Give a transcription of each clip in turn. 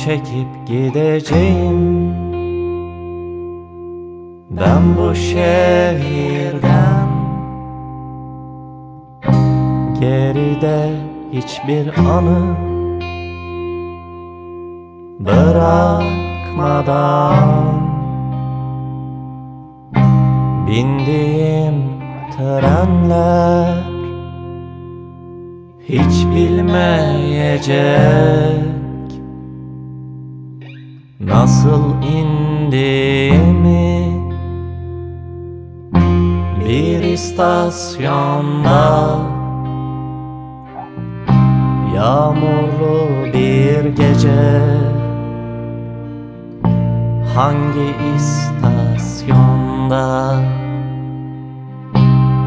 çekip gideceğim ben bu şehirden. Geride hiçbir anı bırakmadan, bindiğim trenler hiç bilmeyecek. Nasıl indiğimi bir istasyonda, yağmurlu bir gece. Hangi istasyonda?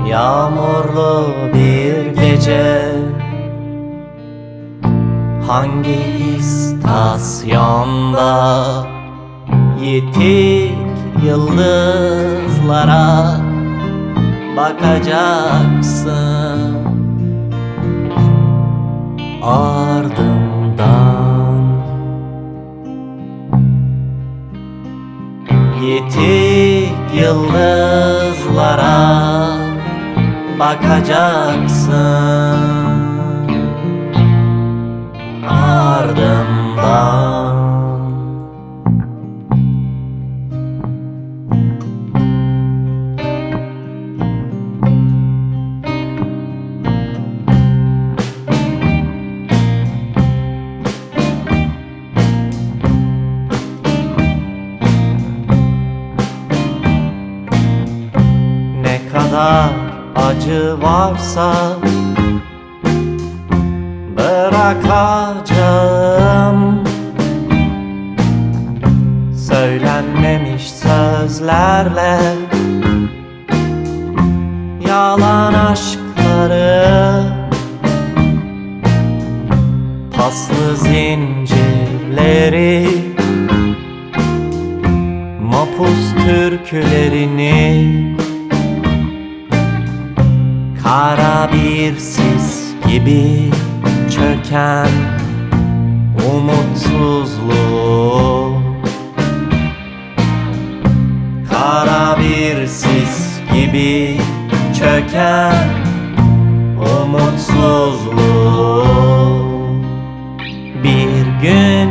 Yağmurlu bir gece. Hangi istasyonda? Yitik yıldızlara bakacaksın, ardımdan. Yitik yıldızlara bakacaksın, ardımdan. Ne kadar acı varsa bırakacağım. Söylenmemiş sözlerle yalan aşkları, paslı zincirleri, mapus türkülerini, kara bir sis gibi çöken umutsuzluğu, kara bir sis gibi çöken umutsuzluğu. Bir gün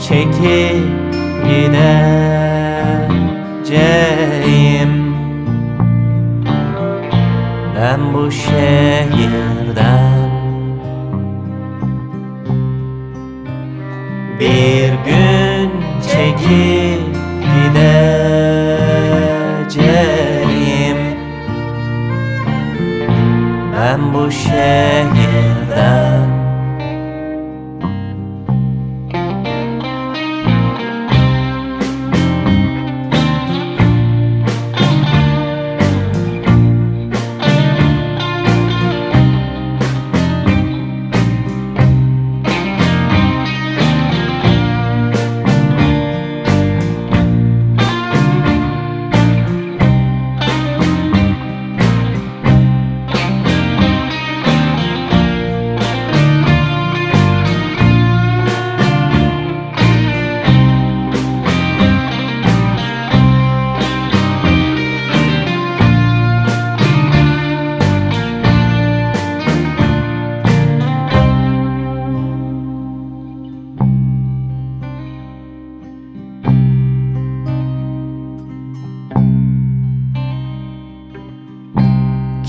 çekip gideceğim ben bu şehirden. Bir gün çekip gideceğim ben bu şehirden.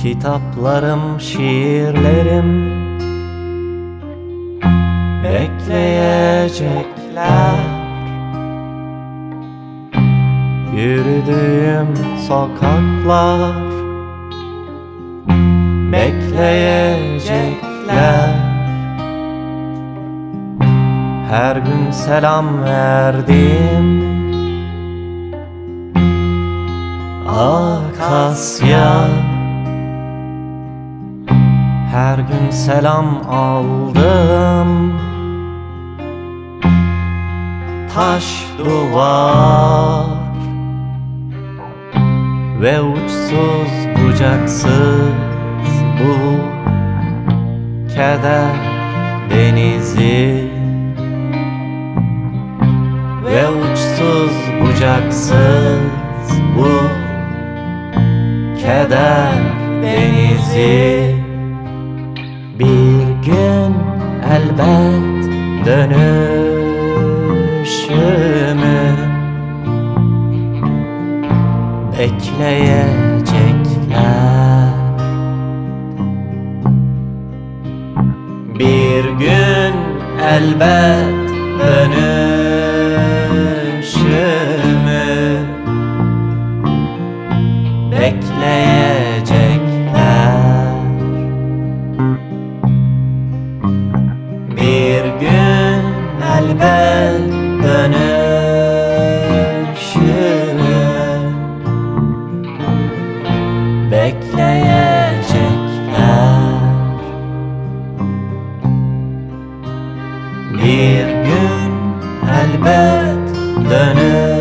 Kitaplarım, şiirlerim bekleyecekler. Yürüdüğüm sokaklar bekleyecekler. Her gün selam verdim akasya, her gün selam aldım taş duvar ve uçsuz bucaksız bu keder denizi. ve uçsuz bucaksız bu keder denizi. Bir gün elbet dönüşümü bekleyecekler. Bir gün elbet dönüşümü bekleyecekler. Bir gün elbet dönüşümü bekleyecekler. Bir gün elbet dönüşümü